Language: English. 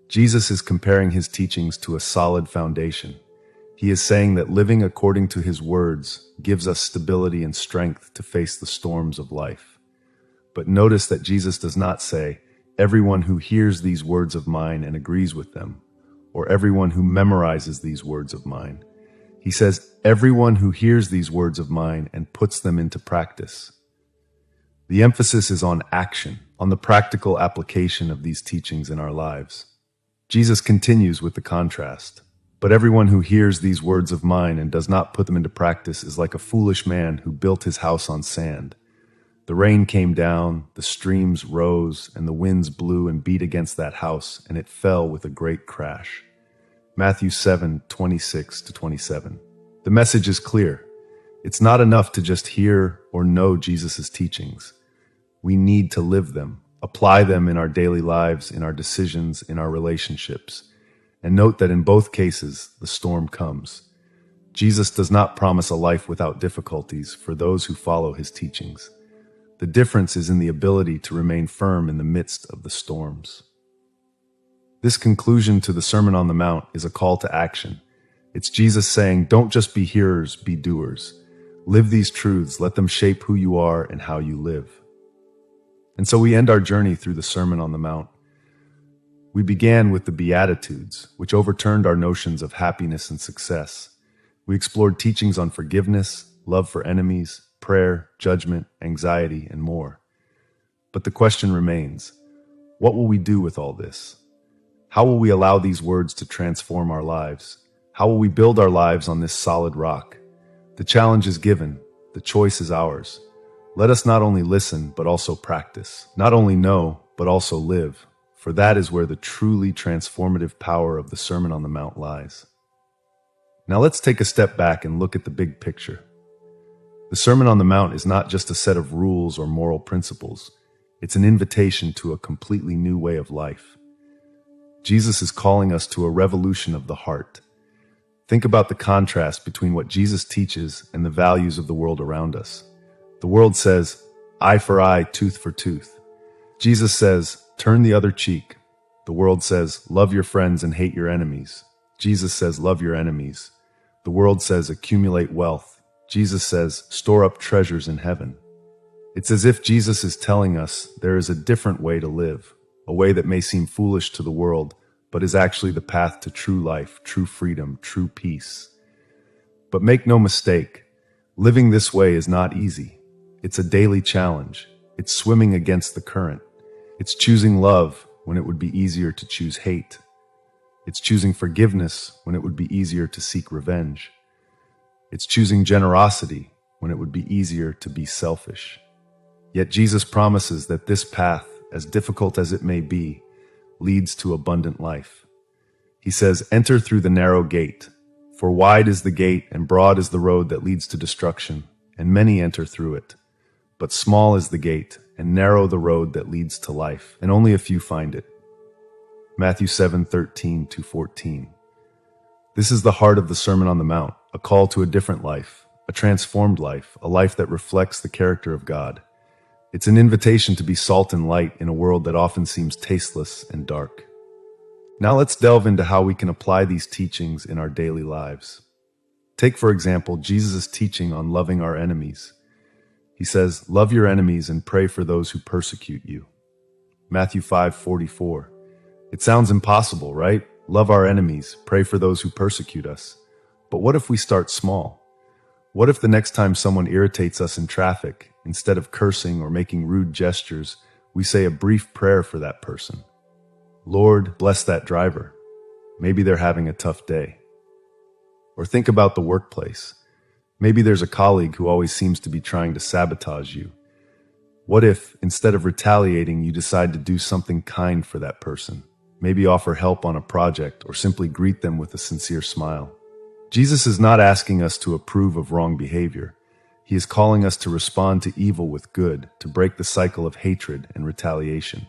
Jesus is comparing his teachings to a solid foundation. He is saying that living according to his words gives us stability and strength to face the storms of life. But notice that Jesus does not say, everyone who hears these words of mine and agrees with them, or everyone who memorizes these words of mine. He says, everyone who hears these words of mine and puts them into practice. The emphasis is on action, on the practical application of these teachings in our lives. Jesus continues with the contrast. But everyone who hears these words of mine and does not put them into practice is like a foolish man who built his house on sand. The rain came down, the streams rose, and the winds blew and beat against that house, and it fell with a great crash. Matthew 7:26-27. The message is clear. It's not enough to just hear or know Jesus' teachings. We need to live them, apply them in our daily lives, in our decisions, in our relationships. And note that in both cases, the storm comes. Jesus does not promise a life without difficulties for those who follow his teachings. The difference is in the ability to remain firm in the midst of the storms. This conclusion to the Sermon on the Mount is a call to action. It's Jesus saying, don't just be hearers, be doers. Live these truths, let them shape who you are and how you live. And so we end our journey through the Sermon on the Mount. We began with the Beatitudes, which overturned our notions of happiness and success. We explored teachings on forgiveness, love for enemies, prayer, judgment, anxiety, and more. But the question remains, what will we do with all this? How will we allow these words to transform our lives? How will we build our lives on this solid rock? The challenge is given, the choice is ours. Let us not only listen, but also practice. Not only know, but also live. For that is where the truly transformative power of the Sermon on the Mount lies. Now let's take a step back and look at the big picture. The Sermon on the Mount is not just a set of rules or moral principles. It's an invitation to a completely new way of life. Jesus is calling us to a revolution of the heart. Think about the contrast between what Jesus teaches and the values of the world around us. The world says, eye for eye, tooth for tooth. Jesus says, turn the other cheek. The world says, love your friends and hate your enemies. Jesus says, love your enemies. The world says, accumulate wealth. Jesus says, store up treasures in heaven. It's as if Jesus is telling us there is a different way to live, a way that may seem foolish to the world, but is actually the path to true life, true freedom, true peace. But make no mistake, living this way is not easy. It's a daily challenge. It's swimming against the current. It's choosing love when it would be easier to choose hate. It's choosing forgiveness when it would be easier to seek revenge. It's choosing generosity when it would be easier to be selfish. Yet Jesus promises that this path, as difficult as it may be, leads to abundant life. He says, enter through the narrow gate, for wide is the gate and broad is the road that leads to destruction, and many enter through it. But small is the gate and narrow the road that leads to life, and only a few find it. Matthew 7:13-14. This is the heart of the Sermon on the Mount, a call to a different life, a transformed life, a life that reflects the character of God. It's an invitation to be salt and light in a world that often seems tasteless and dark. Now let's delve into how we can apply these teachings in our daily lives. Take, for example, Jesus' teaching on loving our enemies. He says, love your enemies and pray for those who persecute you. Matthew 5:44. It sounds impossible, right? Love our enemies, pray for those who persecute us. But what if we start small? What if the next time someone irritates us in traffic, instead of cursing or making rude gestures, we say a brief prayer for that person? Lord, bless that driver. Maybe they're having a tough day. Or think about the workplace. Maybe there's a colleague who always seems to be trying to sabotage you. What if, instead of retaliating, you decide to do something kind for that person? Maybe offer help on a project or simply greet them with a sincere smile. Jesus is not asking us to approve of wrong behavior. He is calling us to respond to evil with good, to break the cycle of hatred and retaliation.